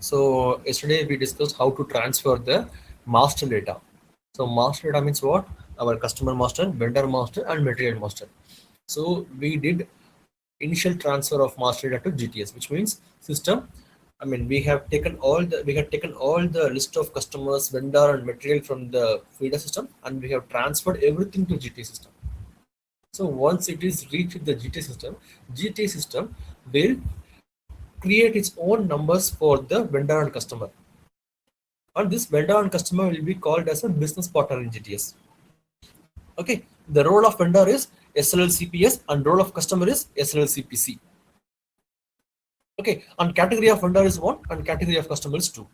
So yesterday we discussed how to transfer the master data. So master data means what? Our customer master, vendor master, and material master. So we did initial transfer of master data to GTS, which means system. I mean, we have taken all the list of customers, vendor, and material from the feeder system, and we have transferred everything to GTS system. So once it is reached the GTS system will create its own numbers for the vendor and customer. And this vendor and customer will be called as a business partner in GTS. Okay, the role of vendor is SLLCPS and role of customer is SLLCPC. Okay, and category of vendor is 1 and category of customer is 2.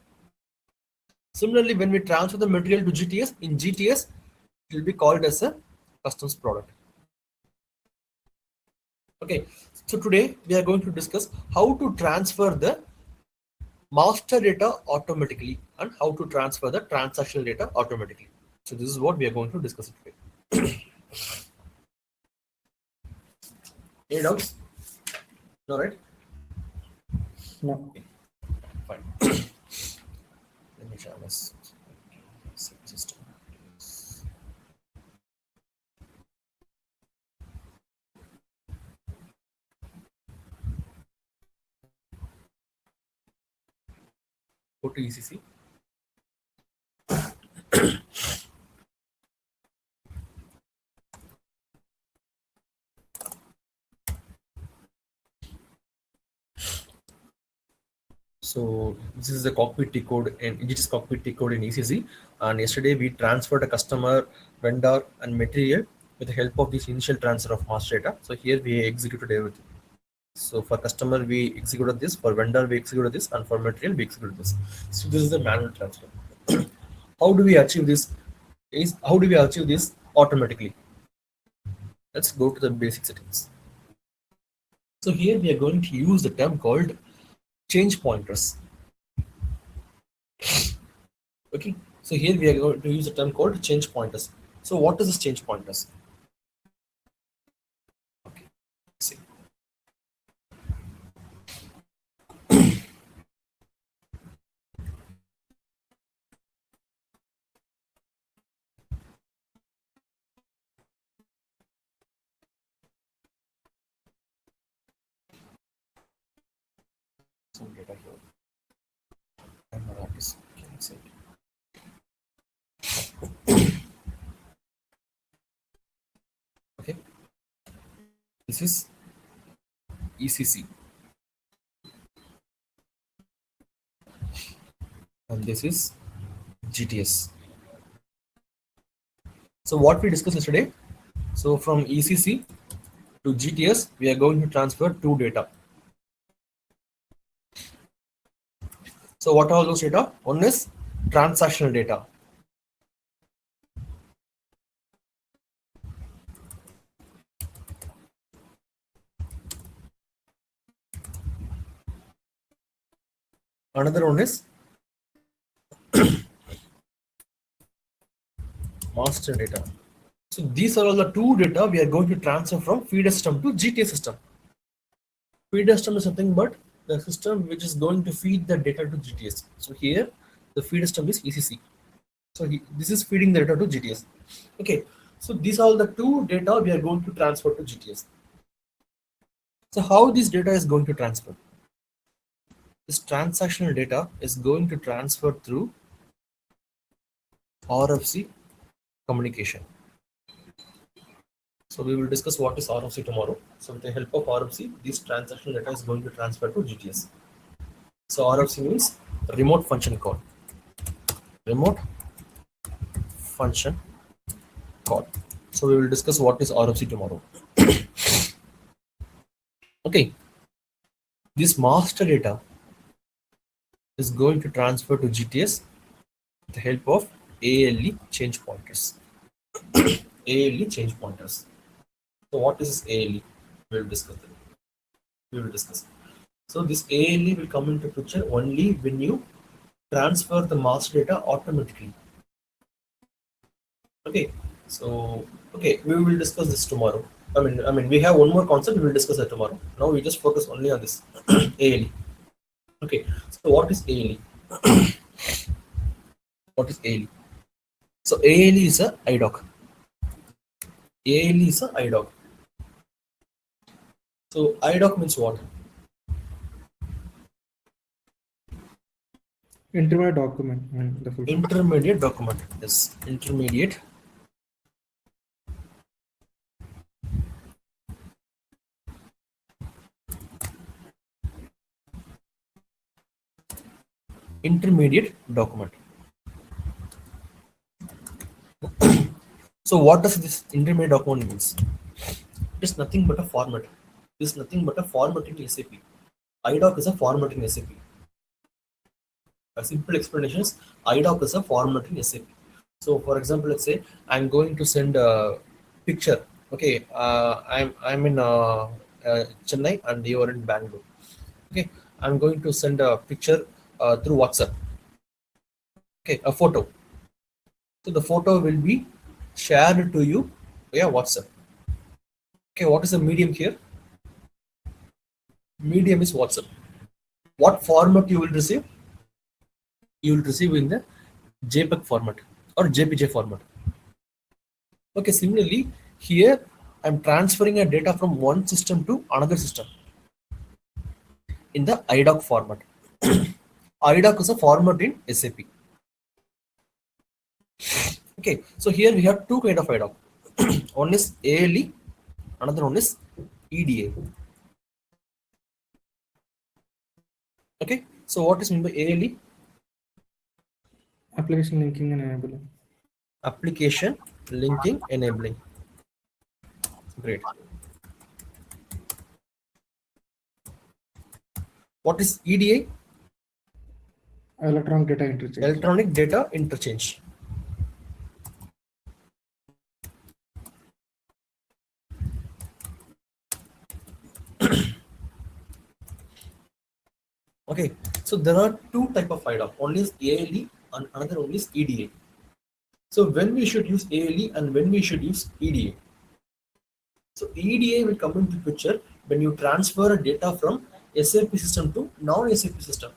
Similarly, when we transfer the material to GTS, in GTS, it will be called as a customs product. Okay, so today we are going to discuss how to transfer the master data automatically and how to transfer the transactional data automatically. So this is what we are going to discuss today. Any doubts? No, right? No. Okay. Fine. Let me share this system. Go to ECC. So this is the cockpit T code and it is cockpit T code in ECC. And yesterday we transferred a customer, vendor, and material with the help of this initial transfer of master data. So here we executed everything. So for customer we executed this, for vendor we executed this, and for material we executed this. So this is the manual transfer. How do we achieve this? How do we achieve this automatically? Let's go to the basic settings. So here we are going to use the term called change pointers. Okay, so here we are going to use a term called change pointers. So what is this change pointers? Okay, let's see. Some data here. And what is cancelled. Okay, this is ECC. And this is GTS. So what we discussed yesterday, so from ECC to GTS, we are going to transfer two data. So what are those data? One is transactional data. Another one is master data. So these are all the two data we are going to transfer from feeder system to GTS system. Feeder system is nothing but the system which is going to feed the data to GTS. So here the feeder system is ECC. So this is feeding the data to GTS. Okay, so these are all the two data we are going to transfer to GTS. So how this data is going to transfer? This transactional data is going to transfer through RFC communication. So we will discuss what is RFC tomorrow. So with the help of RFC, this transactional data is going to transfer to GTS. So RFC means remote function call. Remote function call. So we will discuss what is RFC tomorrow. Okay. This master data is going to transfer to GTS with the help of ALE change pointers. ALE change pointers. So what is this ALE? We will discuss it. We will discuss. So this ALE will come into picture only when you transfer the master data automatically. Okay. So we will discuss this tomorrow. I mean, we have one more concept. We will discuss that tomorrow. Now we just focus only on this ALE. Okay, so what is ALE? What is ALE? So ALE is a IDOC. ALE is a IDOC. So IDOC means what? Intermediate document. I mean, the full form. Intermediate document. Yes, intermediate intermediate document. So what does this intermediate document means? It is nothing but a format. It is nothing but a format in SAP. IDOC is a format in SAP. A simple explanation is IDOC is a format in SAP. So for example, let's say I'm going to send a picture. Okay, I'm in Chennai and you are in Bangalore. Okay, I'm going to send a picture through WhatsApp. Okay, a photo. So the photo will be shared to you via WhatsApp. Okay, what is the medium here? Medium is WhatsApp. What format you will receive? You will receive in the JPEG format or JPG format. Okay, similarly, here I'm transferring a data from one system to another system in the IDOC format. IDOC is a format in SAP. Okay, so here we have two kind of IDOC. One is ALE, another one is EDA. Okay, so what is meant by ALE? Application linking and enabling. Application linking enabling. Great. What is EDA? Electronic data interchange. Electronic data interchange. Okay, so there are two type of IDOC. One is ALE and another one is EDA. So when we should use ALE and when we should use EDA. So EDA will come into picture when you transfer data from SAP system to non-SAP system.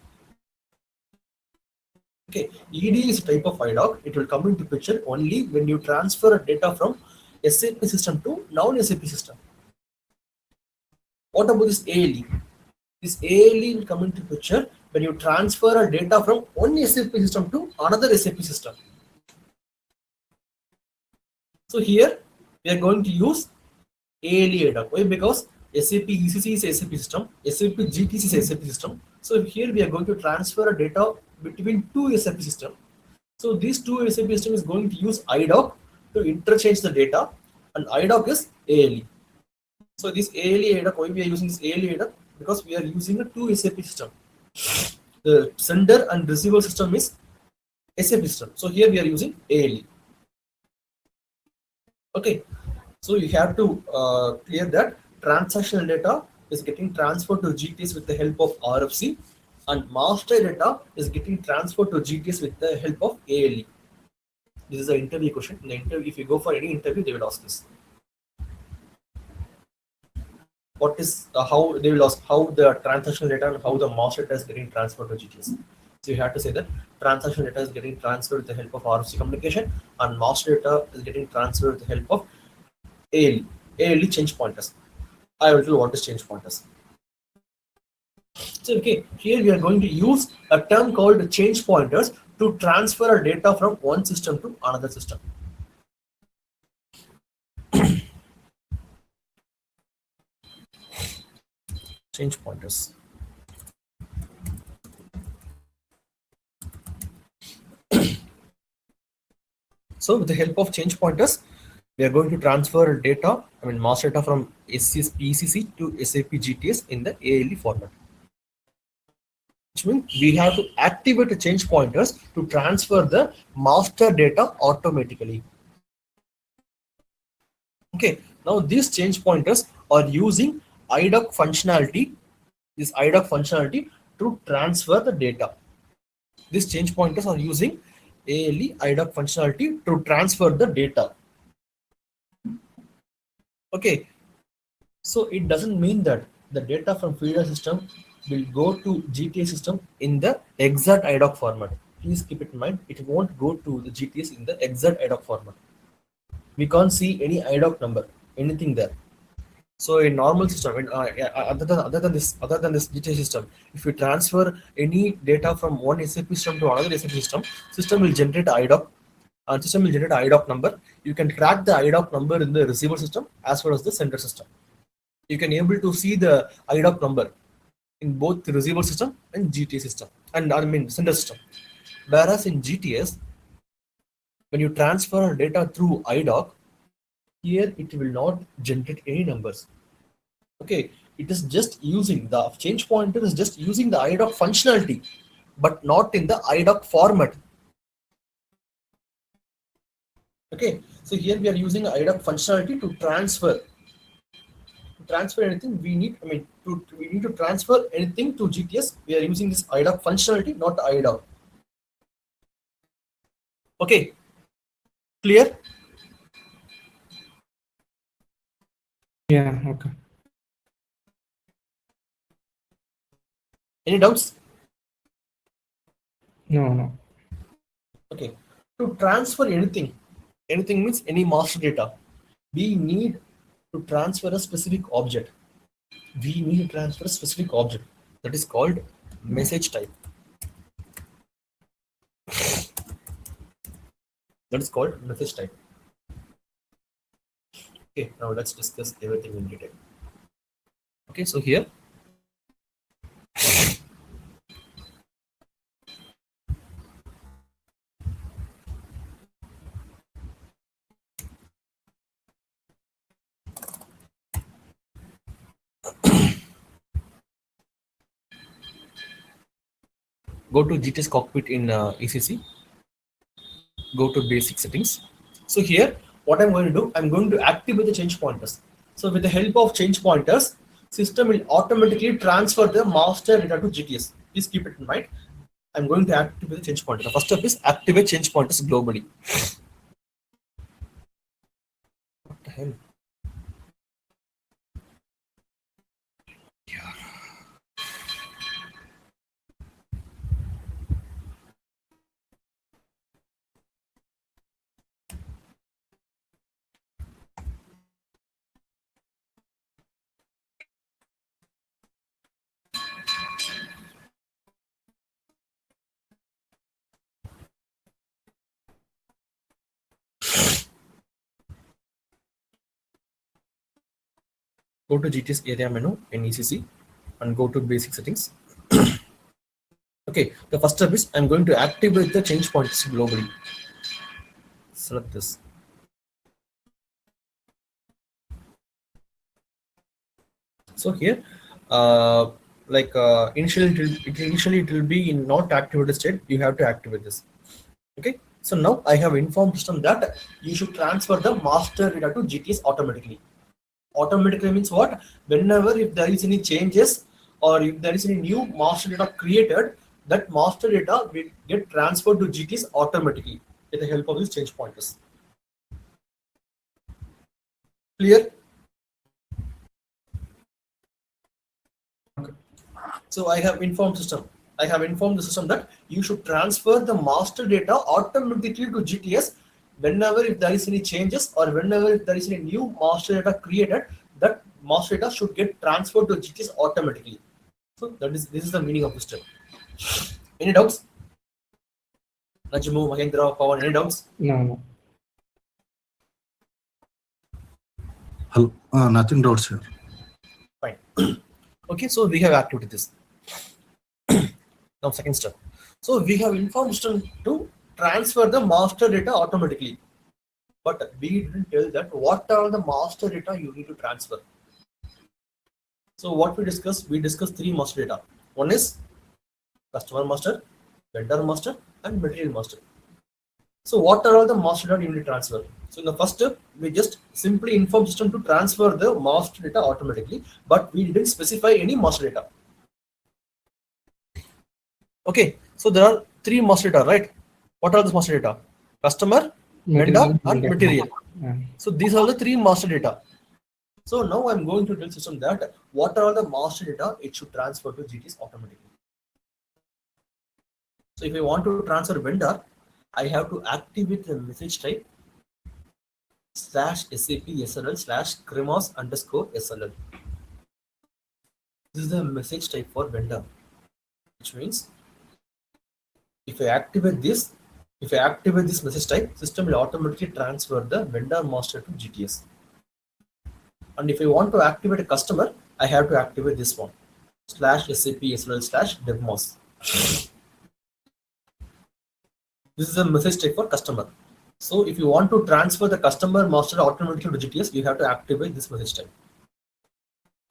Okay, EDA is a type of IDOC. It will come into picture only when you transfer data from SAP system to non-SAP system. What about this ALE? This ALE will come into picture when you transfer data from one SAP system to another SAP system. So here we are going to use ALE IDOC. Why? Because SAP ECC is a SAP system, SAP GTS is a SAP system. So here we are going to transfer data between two SAP systems. So these two SAP systems is going to use IDOC to interchange the data, and IDOC is ALE. So this ALE IDOC, why we are using this ALE IDOC? Because we are using a two SAP system. The sender and receiver system is SAP system. So here we are using ALE. Okay, so you have to clear that transactional data is getting transferred to GTS with the help of RFC, and master data is getting transferred to GTS with the help of ALE. This is an interview question. In the interview, if you go for any interview, they will ask this. What is how they will ask how the transactional data and how the master data is getting transferred to GTS. So you have to say that transactional data is getting transferred with the help of RFC communication, and master data is getting transferred with the help of ALE. ALE change pointers. I will tell you what is change pointers. So okay, here we are going to use a term called change pointers to transfer data from one system to another system. Change pointers. So with the help of change pointers, we are going to transfer data, master data from ECC to SAP GTS in the ALE format. Which means we have to activate the change pointers to transfer the master data automatically. Okay, now these change pointers are using IDOC functionality, this IDOC functionality to transfer the data. These change pointers are using ALE IDOC functionality to transfer the data. Okay, so it doesn't mean that the data from feeder system will go to GTS system in the exact IDOC format. Please keep it in mind, it won't go to the GTS in the exact IDOC format. We can't see any IDOC number, anything there. So in normal system, other than this GTS system, if you transfer any data from one SAP system to another SAP system, system will generate IDOC, and system will generate IDOC number. You can track the IDOC number in the receiver system as well as the sender system. You can able to see the IDOC number in both the receiver system and GTS system, and I mean sender system. Whereas in GTS, when you transfer data through IDOC, here it will not generate any numbers. Okay, it is just using the change pointer is just using the IDOC functionality, but not in the IDOC format. Okay, so here we are using IDOC functionality to transfer anything we need. I mean, we need to transfer anything to GTS. We are using this IDOC functionality, not IDOC. Okay, clear? Yeah, okay. Any doubts? No. Okay, to transfer anything means any master data, we need to transfer a specific object. We need to transfer a specific object that is called message type. That is called message type. Okay, now let's discuss everything in detail. Okay, so here go to GTS cockpit in ECC, go to basic settings. So here what I'm going to do, I'm going to activate the change pointers. So with the help of change pointers, system will automatically transfer the master data to GTS. Please keep it in mind. I'm going to activate the change pointer. The first step is activate change pointers globally. What the hell? Go to GTS area menu in ECC and go to basic settings. Okay, the first step is I'm going to activate the change pointers globally. Select this. So here, initially it will be in not activated state. You have to activate this. Okay, so now I have informed system that you should transfer the master data to GTS automatically. Automatically means what? Whenever if there is any changes or if there is any new master data created, that master data will get transferred to GTS automatically with the help of these change pointers. Clear? So I have informed system. I have informed the system that you should transfer the master data automatically to GTS whenever if there is any changes or whenever if there is any new master data created, that master data should get transferred to GTS automatically. So this is the meaning of this step. Any doubts? Najmu, Mahendra, Pawan, any doubts? No. Hello, nothing doubts here. Fine. Okay, so we have activated this. Now second step. So we have informed system to transfer the master data automatically. But we didn't tell that what are the master data you need to transfer. So what we discussed three master data. One is customer master, vendor master, and material master. So what are all the master data you need to transfer? So in the first step, we just simply inform system to transfer the master data automatically, but we didn't specify any master data. Okay, so there are three master data, right? What are the master data? Customer, vendor, and material. Yeah. So these are the three master data. So now I'm going to tell system that what are all the master data it should transfer to GTS automatically. So if I want to transfer vendor, I have to activate the message type /SAP SLL /cremos _ SLL. This is the message type for vendor, which means if I activate this message type, system will automatically transfer the vendor master to GTS. And if I want to activate a customer, I have to activate this one /SAP SLL /devmos. This is a message type for customer. So if you want to transfer the customer master automatically to GTS, you have to activate this message type.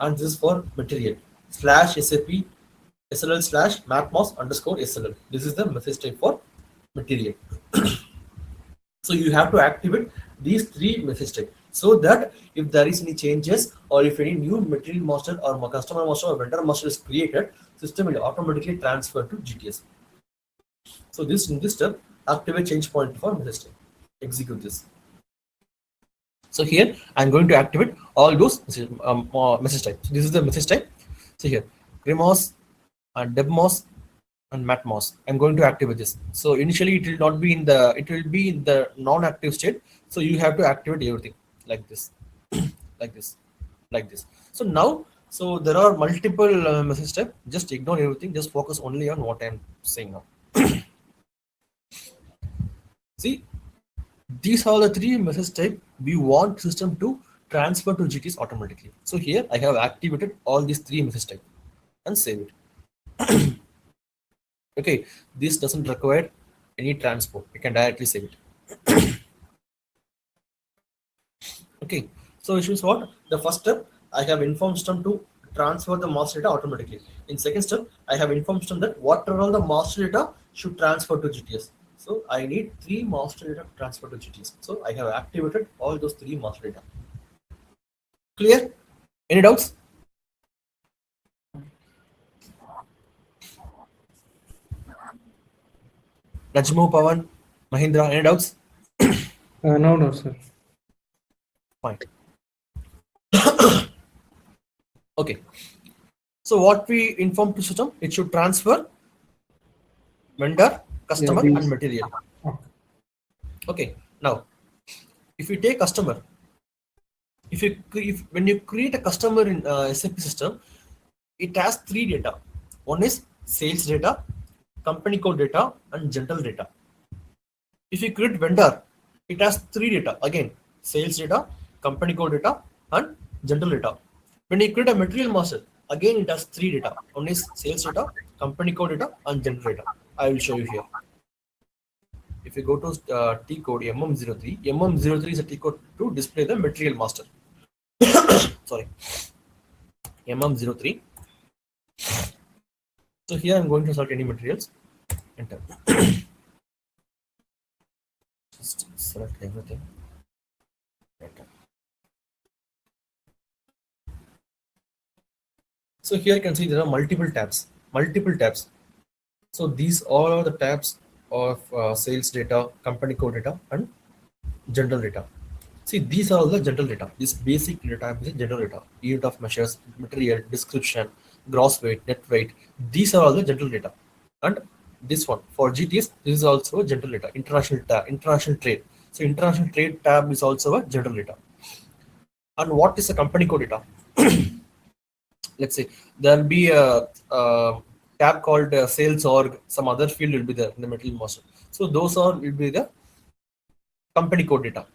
And this is for material /SAP SLL /matmos _ SLL. This is the message type for material. So you have to activate these three message types so that if there is any changes or if any new material master or customer master or vendor master is created, system will automatically transfer to GTS. So this in this step, activate change point for message type. Execute this. So here I'm going to activate all those message types. So this is the message type. So here cremos and devmos and matmos. I'm going to activate this. So initially it will not be in the, it will be in the non-active state. So you have to activate everything like this, like this, like this. So now, so there are multiple message types. Just ignore everything. Just focus only on what I'm saying now. See, these are the three message types we want system to transfer to GTS automatically. So here I have activated all these three message types and save it. Okay, this doesn't require any transport. You can directly save it. Okay, so which means what? The first step, I have informed system to transfer the master data automatically. In second step, I have informed system that what are all the master data should transfer to GTS. So I need 3 master data to transfer to GTS. So I have activated all those 3 master data. Clear? Any doubts? Najmu, Pawan, Mahindra, any doubts? No, sir. Fine. Okay. So what we inform to system, it should transfer vendor, customer, and material. Okay. Now, if you take customer, when you create a customer in SAP system, it has 3 data. One is sales data, company code data, and general data. If you create vendor, it has 3 data. Again, sales data, company code data, and general data. When you create a material master, again it has 3 data. One is sales data, company code data, and general data. I will show you here. If you go to T code MM03 is a T code to display the material master. Sorry, MM03. So here I'm going to select any materials. Enter. Just select everything. Enter. So here you can see there are multiple tabs. So these all are the tabs of sales data, company code data, and general data. See, these are all the general data. This basic data is general data. Unit of measures, material, description, gross weight, net weight. These are all the general data. And this one for GTS, this is also a general data. International trade. So international trade tab is also a general data. And what is the company code data? Let's say there will be a tab called sales org. Some other field will be there in the material master. So those will be the company code data.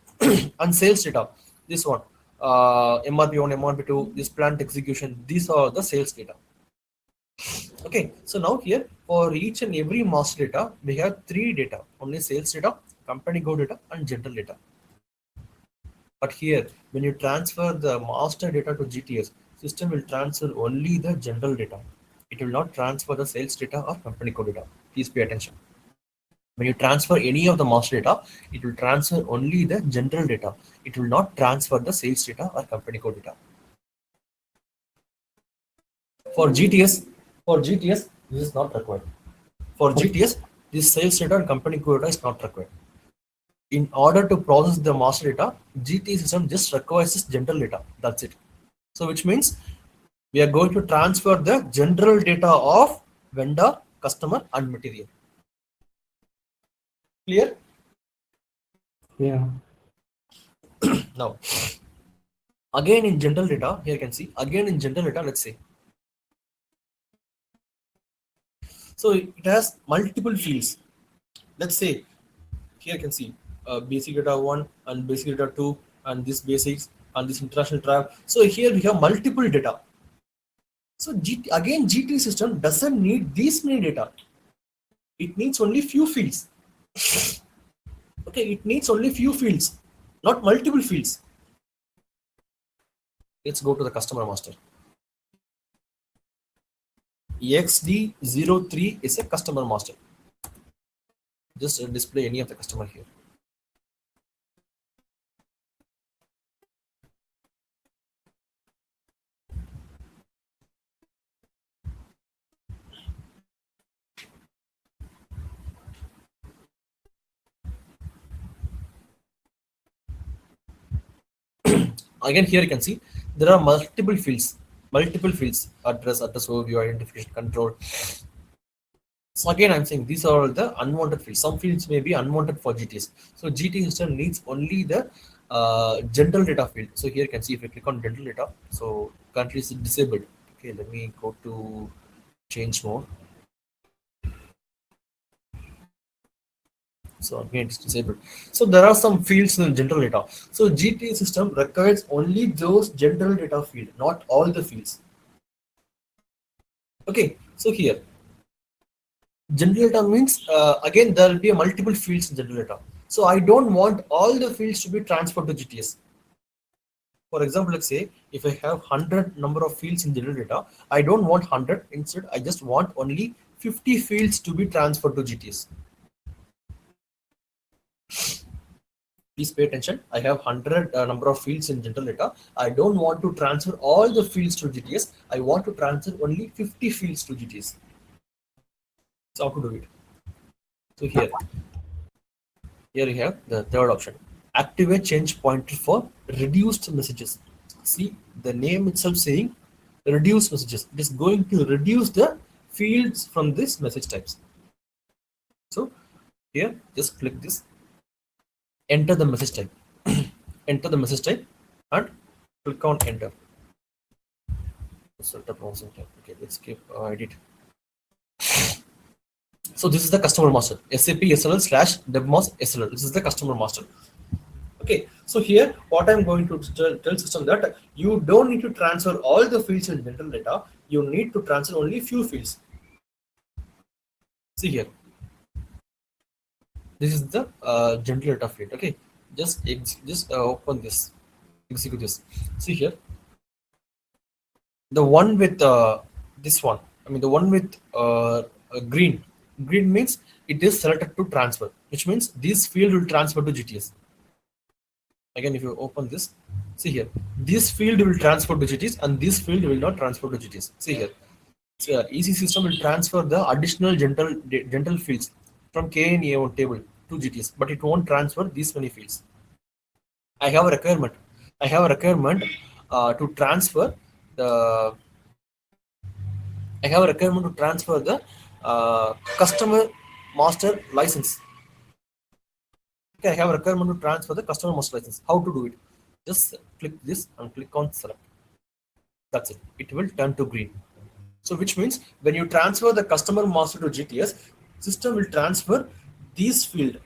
And sales data, this one, MRP1, MRP2, this plant execution, these are the sales data. Okay, so now here for each and every master data, we have 3 data, only sales data, company code data, and general data. But here, when you transfer the master data to GTS, system will transfer only the general data. It will not transfer the sales data or company code data. Please pay attention. When you transfer any of the master data, it will transfer only the general data. It will not transfer the sales data or company code data. For GTS, this is not required. For GTS, this sales data and company code data is not required. In order to process the master data, GTS system just requires this general data. That's it. So which means we are going to transfer the general data of vendor, customer, and material. Clear? Yeah. Now, again in general data, here you can see, again in general data, let's say. So it has multiple fields. Let's say, here you can see basic data 1 and basic data 2 and this basics and this international travel. So here we have multiple data. So again, GT system doesn't need these many data. It needs only few fields. Okay, it needs only few fields, not multiple fields. Let's go to the customer master. XD03 is a customer master. Just display any of the customer here. Again, here you can see there are multiple fields, address, overview, identification, control. So again, I'm saying these are all the unwanted fields. Some fields may be unwanted for GTS. So GT system needs only the general data field. So here you can see if I click on general data, so currently it's disabled. Okay, let me go to change mode. So again, it's disabled. So there are some fields in general data. So GT system requires only those general data field, not all the fields. Okay, so here general data means again there will be a multiple fields in general data. So I don't want all the fields to be transferred to GTS. For example, let's say if I have 100 number of fields in general data, I don't want 100. Instead, I just want only 50 fields to be transferred to GTS. Please pay attention. I have 100 number of fields in general data. I don't want to transfer all the fields to GTS. I want to transfer only 50 fields to GTS. So how to do it? So here you have the third option. Activate change pointer for reduced messages. See the name itself saying reduce messages. It is going to reduce the fields from this message types. So here just click this, enter the message type, enter the message type and click on enter. Okay, let's keep edit. So this is the customer master, SAP SLL / DevMos SLL. This is the customer master. Okay, so here what I'm going to tell system that you don't need to transfer all the fields in general data. You need to transfer only few fields. See here, this is the general data field. Okay, just open this, execute this. See here, the one with this one. I mean the one with green. Green means it is selected to transfer, which means this field will transfer to GTS. Again, if you open this, see here, this field will transfer to GTS and this field will not transfer to GTS. See here, so, EC system will transfer the additional general fields from KNA table to GTS, but it won't transfer these many fields. I have a requirement. To transfer the. I have a requirement to transfer the customer master license. Okay, I have a requirement to transfer the customer master license. How to do it? Just click this and click on select. That's it. It will turn to green. So which means when you transfer the customer master to GTS, system will transfer these field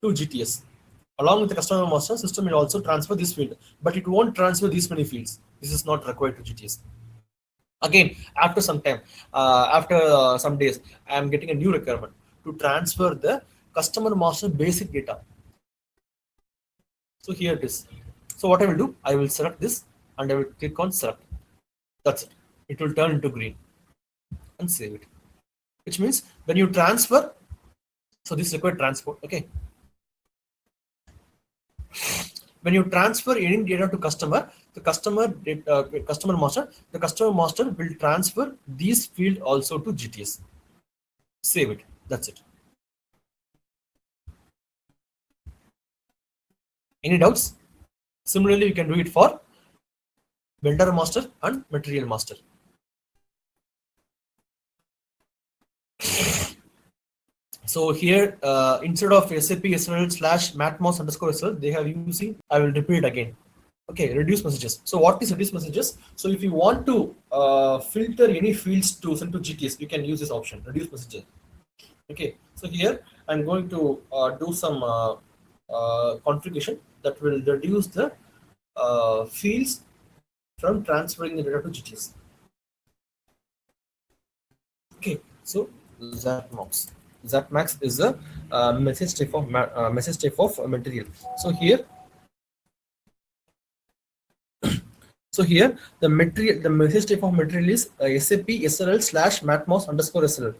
to GTS. Along with the customer master, system will also transfer this field, but it won't transfer these many fields. This is not required to GTS. Again, after some time, after some days, I am getting a new requirement to transfer the customer master basic data. So here it is. So what I will do, I will select this and I will click on select. That's it. It will turn into green and save it. Which means when you transfer, so this required transport. Okay. When you transfer any data to customer, the customer master will transfer these field also to GTS. Save it. That's it. Any doubts? Similarly, you can do it for vendor master and material master. So here, instead of SAP SRL / matmos underscore SRL, they have using, I will repeat again. Okay, reduce messages. So what is reduce messages? So if you want to filter any fields to send to GTS, you can use this option, reduce messages. Okay, so here I'm going to do some configuration that will reduce the fields from transferring the data to GTS. Okay, so Zatmax. Zatmax is a message type of material. So here, the message type of material is SAP SRL / matmos underscore SRL.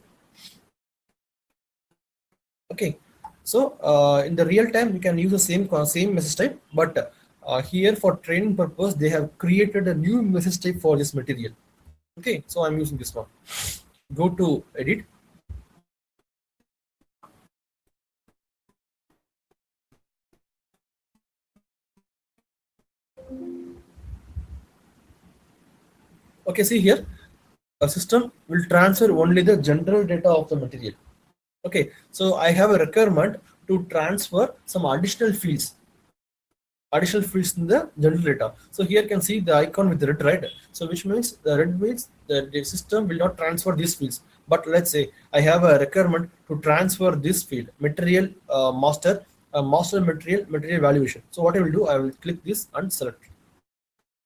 Okay, so in the real time you can use the same message type, but here for training purpose they have created a new message type for this material. Okay, so I'm using this one. Go to edit. Okay, see here, a system will transfer only the general data of the material. Okay, so I have a requirement to transfer some additional fields in the general data. So here you can see the icon with the red, right? So which means the red means that the system will not transfer these fields. But let's say I have a requirement to transfer this field, material master material valuation. So what I will do, I will click this and select.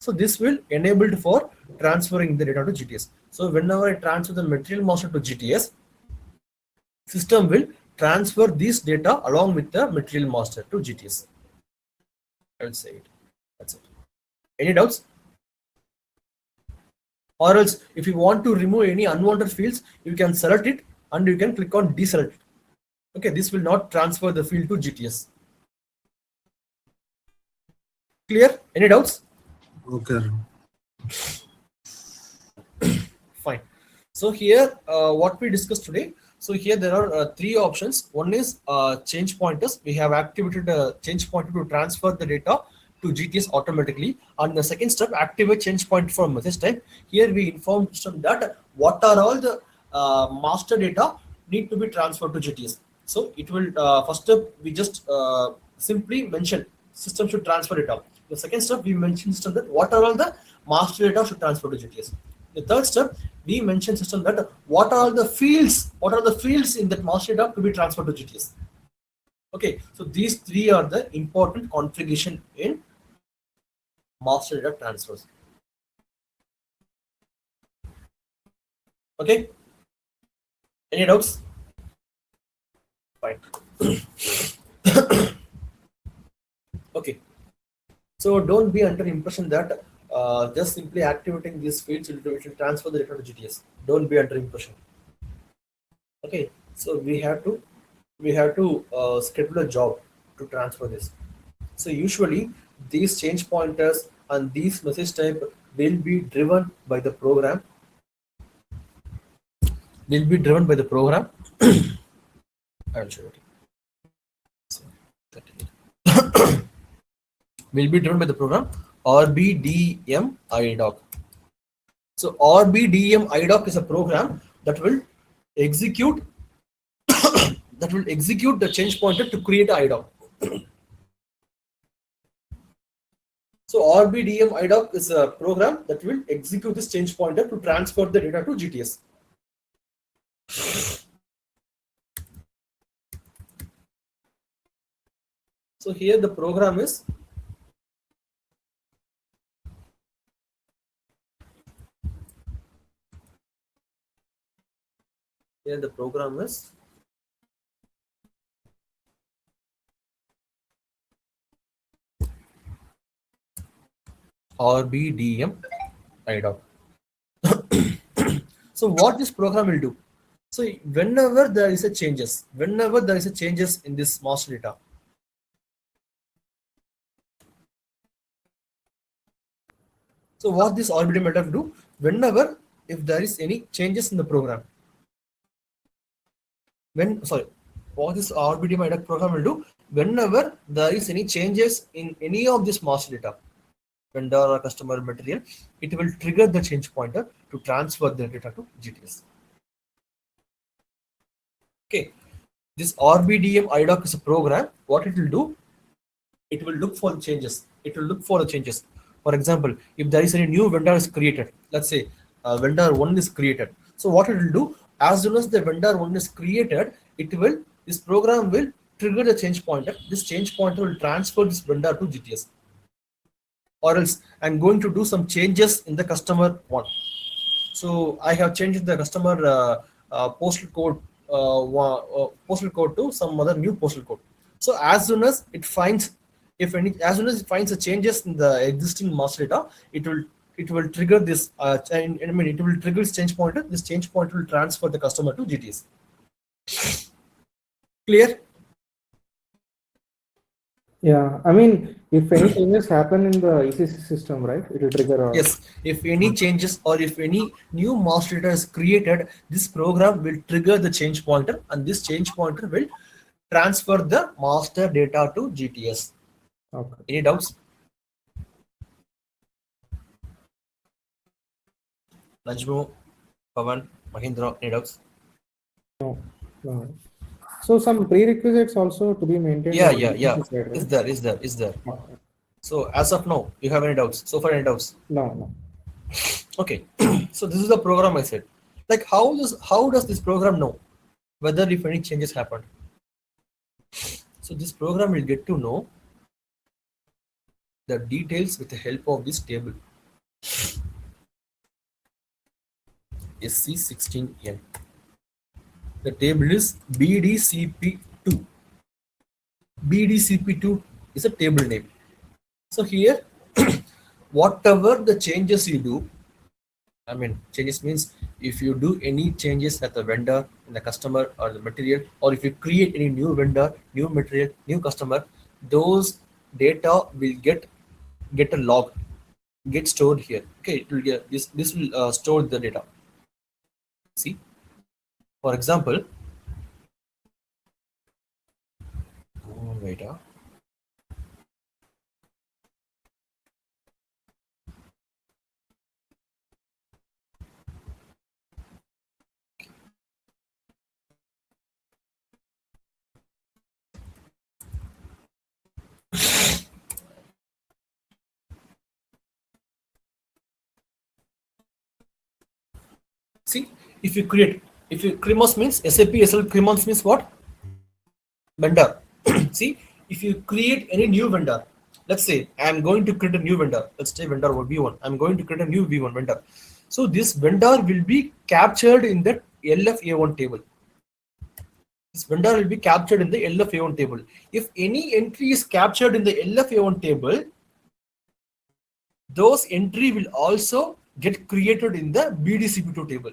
So this will enabled for transferring the data to GTS. So whenever I transfer the material master to GTS, system will transfer this data along with the material master to GTS. I will say it. That's it. Any doubts? Or else, if you want to remove any unwanted fields, you can select it and you can click on deselect. Okay, this will not transfer the field to GTS. Clear? Any doubts? Okay. Fine. So here, what we discussed today. So here there are three options. One is change pointers. We have activated a change pointer to transfer the data to GTS automatically. And the second step, activate change point for message type. Here we inform system that what are all the master data need to be transferred to GTS. So it will first step we just simply mention system should transfer data. The second step we mention system that what are all the master data should transfer to GTS. The third step we mention system that what are the fields in that master data to be transferred to GTS. Okay, so these three are the important configuration in master data transfers. Okay, any doubts? Fine. Okay, so don't be under impression that just simply activating these fields will transfer the data to GTS. Don't be under impression. Okay, so we have to schedule a job to transfer this. So usually these change pointers and these message type will be driven by the program. I will show it. So, will be driven by the program RBDM IDOC. So RBDM IDOC is a program that will execute the change pointer to create IDOC. So RBDM IDOC is a program that will execute this change pointer to transfer the data to GTS. So here the program is RBDM IDOC. So what this program will do? So whenever there is a changes in this master data, so what this RBDM IDOC will do? Whenever if there is any changes in the program, what this RBDM IDOC program will do? Whenever there is any changes in any of this master data, vendor or customer material, it will trigger the change pointer to transfer the data to GTS. Okay, this RBDM IDOC is a program. What it will do, it will look for the changes. It will look for the changes. For example, if there is any new vendor is created, let's say vendor one is created. So what it will do, as soon as the vendor one is created, this program will trigger the change pointer. This change pointer will transfer this vendor to GTS. Or else I'm going to do some changes in the customer one. So I have changed the customer postal code to some other new postal code. So as soon as it finds, as soon as it finds the changes in the existing master data, it will trigger this. It will trigger this change pointer. This change pointer will transfer the customer to GTS. Clear? Yeah, I mean, if any changes happen in the ECC system, right, it will trigger a... Yes, if any changes or if any new master data is created, this program will trigger the change pointer, and this change pointer will transfer the master data to GTS. Okay. Any doubts? Najmu, Pavan, Mahindra, any doubts? No, no. So some prerequisites also to be maintained. Yeah. Side, right? Is there. Okay. So as of now, you have any doubts? So far, any doubts? No. Okay. So this is the program I said. Like how does this program know whether if any changes happened? So this program will get to know the details with the help of this table. SC16N. The table is BDCP2. BDCP2 is a table name. So here, whatever the changes you do, I mean, changes means if you do any changes at the vendor, in the customer or the material, or if you create any new vendor, new material, new customer, those data will get a log, get stored here. Okay, it will get this will store the data. See, for example, data. See, if you Crimos means SAP SL Crimos means what? Vendor. See, if you create any new vendor, let's say I'm going to create a new vendor. Let's say vendor V1. I'm going to create a new V1 vendor. So this vendor will be captured in the LFA1 table. This vendor will be captured in the LFA1 table. If any entry is captured in the LFA1 table, those entry will also get created in the BDCP2 table.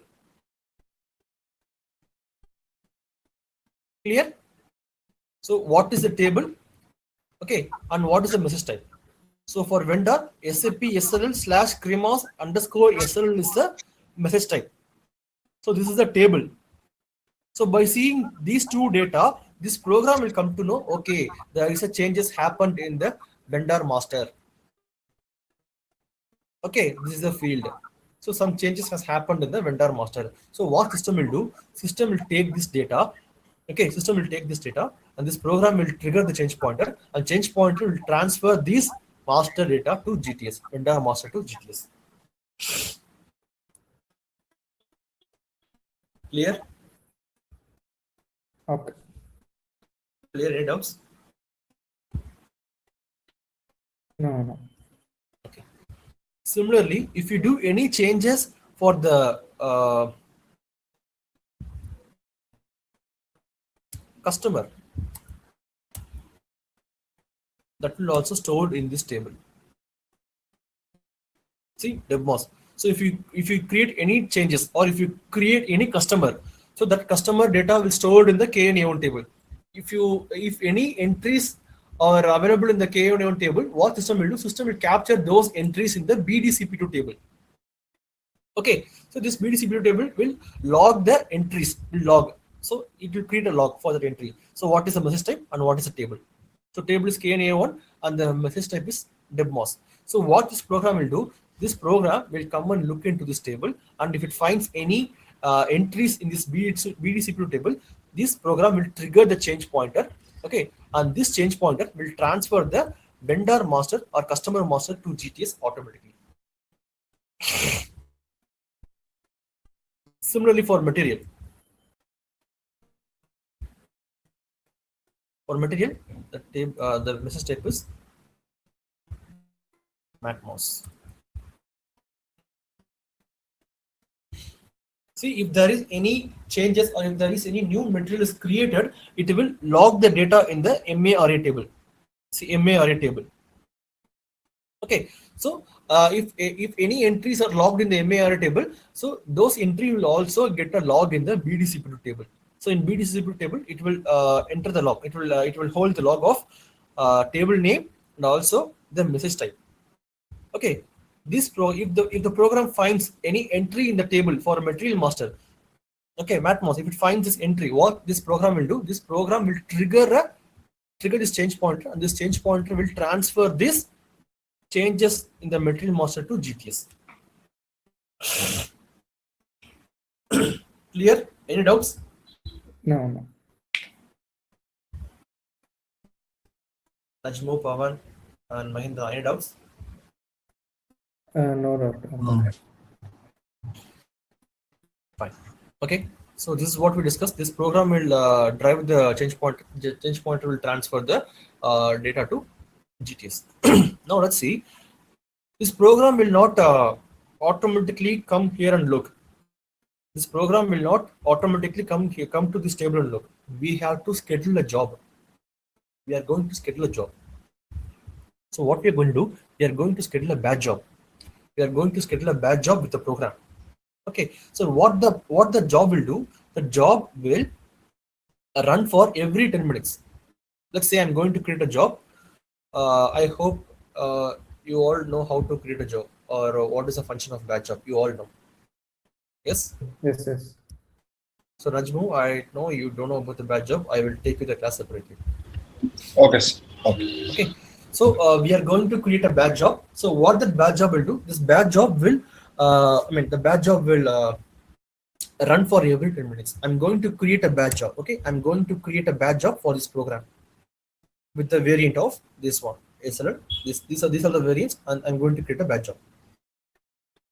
Clear? So what is the table? Okay, and what is the message type? So for vendor, SAP SLL/Crimos _ SLL is the message type. So this is the table. So by seeing these two data, this program will come to know, okay, there is a changes happened in the vendor master. Okay, this is the field. So some changes has happened in the vendor master. So what system will do? System will take this data. Okay, system will take this data, and this program will trigger the change pointer, and change pointer will transfer these master data to GTS, vendor master to GTS. Clear? Okay. Clear, any doubts? No. Okay. Similarly, if you do any changes for the customer, that will also stored in this table. See, demos. So if you create any changes or if you create any customer, so that customer data will stored in the KNA1 table. If any entries are available in the KNA1 table, what system will do? System will capture those entries in the BDCP2 table. Okay, so this BDCP2 table will log the entries, So it will create a log for that entry. So what is the message type and what is the table? So table is KNA1 and the message type is debmos. So what this program will do, this program will come and look into this table, and if it finds any entries in this BDCP table, this program will trigger the change pointer. Okay, and this change pointer will transfer the vendor master or customer master to GTS automatically. Similarly for material. For material, the message type is Matmos. See, if there is any changes or if there is any new material is created, it will log the data in the MA table. See, MA table. Okay, so if any entries are logged in the MA table, so those entry will also get a log in the BDCP table. So in BDCP table, it will enter the log. It will hold the log of table name and also the message type. Okay, this if the program finds any entry in the table for a material master, okay, Matmos, if it finds this entry, what this program will do? This program will trigger this change pointer, and this change pointer will transfer this changes in the material master to GTS. Clear? Any doubts? No. Najmo, Pawan, and Mahindra, any doubts? No doubt. Fine. Okay. So this is what we discussed. This program will drive the change pointer. The change pointer will transfer the data to GTS. Now let's see. This program will not automatically come here and look. This program will not automatically come to this table and look. We have to schedule a job. We are going to schedule a job. So what we are going to do? We are going to schedule a batch job. We are going to schedule a batch job with the program. Okay. So what the job will do? The job will run for every 10 minutes. Let's say I'm going to create a job. I hope you all know how to create a job, or what is the function of batch job. You all know. Yes. Yes. So Rajmu, I know you don't know about the batch job. I will take you the class separately. Okay. Okay. So we are going to create a batch job. So what that batch job will do? This batch job will, the batch job will run for every 10 minutes. I'm going to create a batch job. Okay, I'm going to create a batch job for this program with the variant of this one. SLR. These are the variants, and I'm going to create a batch job.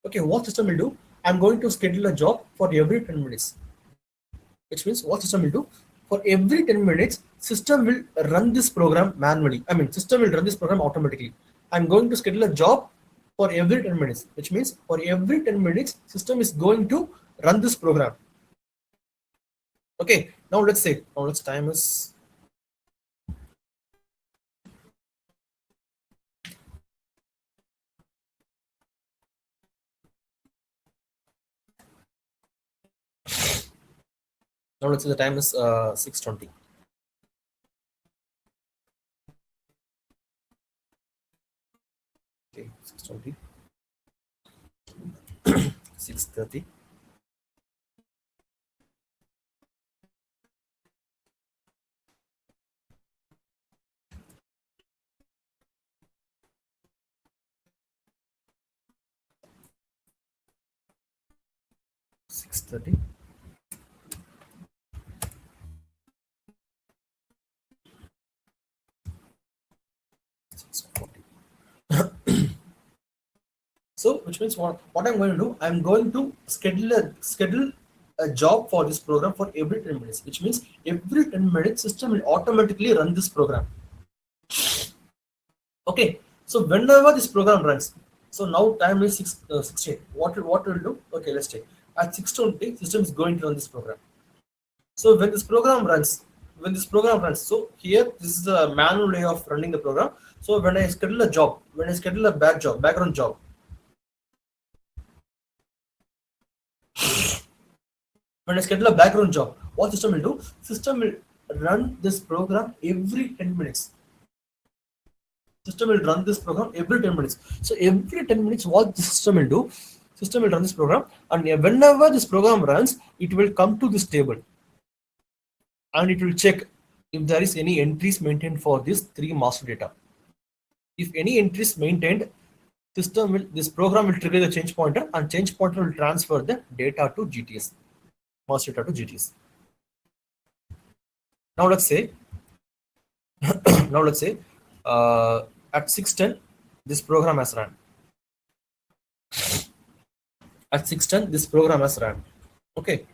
Okay, what system will do? I'm going to schedule a job for every 10 minutes. Which means what system will do? For every 10 minutes, system will run this program manually. System will run this program automatically. I'm going to schedule a job for every 10 minutes, which means for every 10 minutes, system is going to run this program. Okay, now let's say, time is now let's say the time is 6:20. Okay, 6:20. 6:30. So which means what I'm going to do, I'm going to schedule a job for this program for every 10 minutes, which means every 10 minutes system will automatically run this program. Okay, so whenever this program runs, so now time is 16. What will do? Okay, let's take at 6:20 system is going to run this program. So when this program runs, so here this is the manual way of running the program. So when I schedule a job, when I schedule a background job, when I schedule a background job, what system will do? System will run this program every 10 minutes. System will run this program every 10 minutes. So every 10 minutes, what the system will do? System will run this program, and whenever this program runs, it will come to this table, and it will check if there is any entries maintained for this 3 master data. If any entries maintained, this program will trigger the change pointer, and change pointer will transfer the data to GTS, master data to GTS. Now let's say at 6:10 this program has run. At 6:10 this program has run. Okay,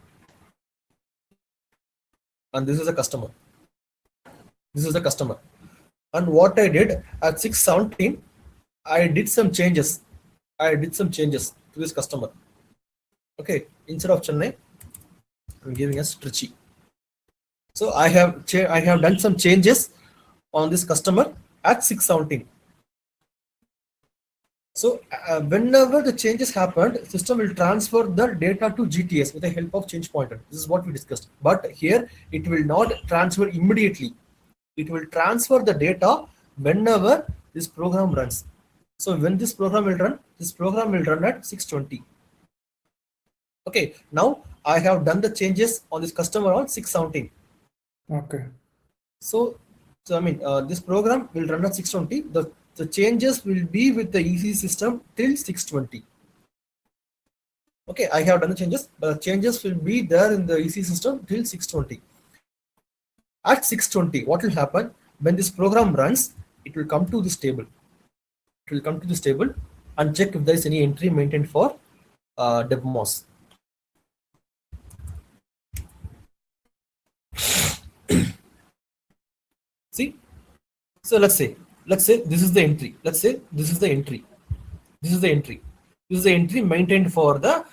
and this is a customer. This is the customer. And what I did at 6:17, I did some changes. To this customer. Okay, instead of Chennai, I'm giving us Trichy. So I have done some changes on this customer at 6:17. So whenever the changes happened, system will transfer the data to GTS with the help of change pointer. This is what we discussed. But here it will not transfer immediately. It will transfer the data whenever this program runs. So when this program will run at 6:20. Okay, now I have done the changes on this customer on 6:17. Okay. So I mean, this program will run at 6:20. The changes will be with the EC system till 6:20. Okay, I have done the changes, but the changes will be there in the EC system till 6:20. At 6:20, what will happen when this program runs? It will come to this table. It will come to this table and check if there is any entry maintained for DevMOS. See, so let's say this is the entry. This is the entry maintained for the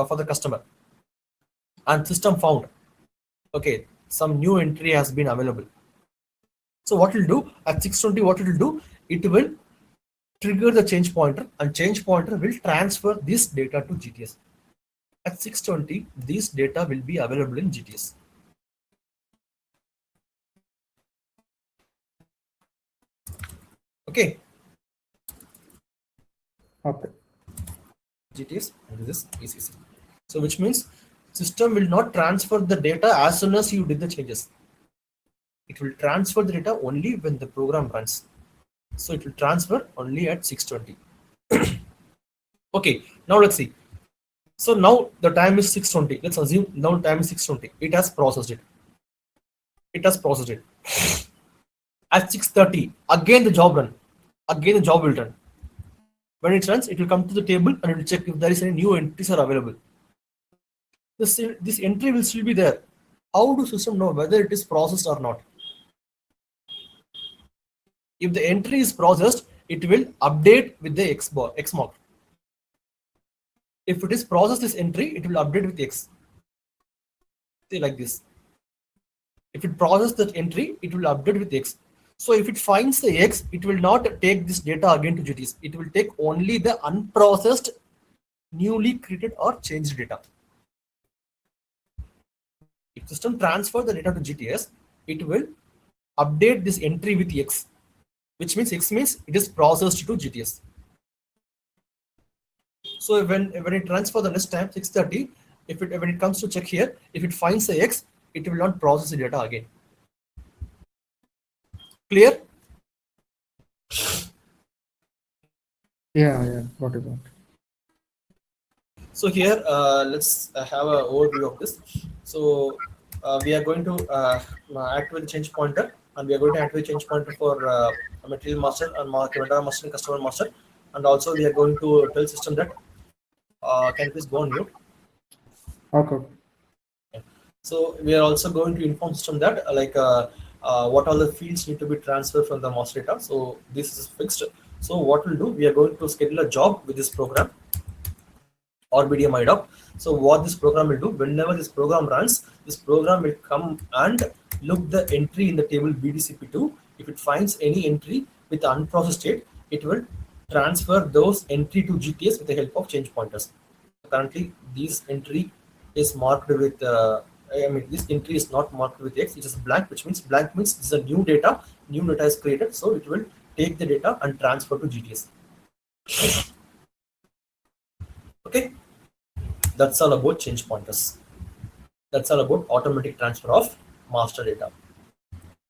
for the customer, and system found, okay, some new entry has been available. So what it will do at 6:20, what it will do, it will trigger the change pointer, and change pointer will transfer this data to GTS. At 6:20, this data will be available in GTS. Okay. Okay. GTS, and this is ECC. So which means system will not transfer the data as soon as you did the changes. It will transfer the data only when the program runs. So it will transfer only at 6:20. Okay, now let's see. So now the time is 6:20. Let's assume now time is 6:20. It has processed it. At 6:30, again the job run. Again the job will run. When it runs, it will come to the table and it will check if there is any new entries are available. This entry will still be there. How do system know whether it is processed or not? If the entry is processed, it will update with the X mark. If it is processed this entry, it will update with X. See, like this. If it processes that entry, it will update with X. So if it finds the X, it will not take this data again to GTS. It will take only the unprocessed, newly created or changed data. If system transfer the data to GTS, it will update this entry with X, which means X means it is processed to GTS. So when it runs for the next time 6:30, when it comes to check here, if it finds the X, it will not process the data again. Clear? Yeah, got it. So here, let's have an overview of this. So we are going to activate the change pointer, and we are going to activate change pointer for material master and vendor master and customer master, and also we are going to tell system that can you please go on mute? Okay. So we are also going to inform system that what all the fields need to be transferred from the master data. So this is fixed. So what we'll do, we are going to schedule a job with this program or BDM IDOC. So what this program will do, whenever this program runs, this program will come and look the entry in the table BDCP2. If it finds any entry with unprocessed state, it will transfer those entry to GTS with the help of change pointers. Currently, this entry is marked with this entry is not marked with X, it is blank, which means blank means this is a new data is created, so it will take the data and transfer to GTS. Okay, that's all about change pointers. That's all about automatic transfer of master data.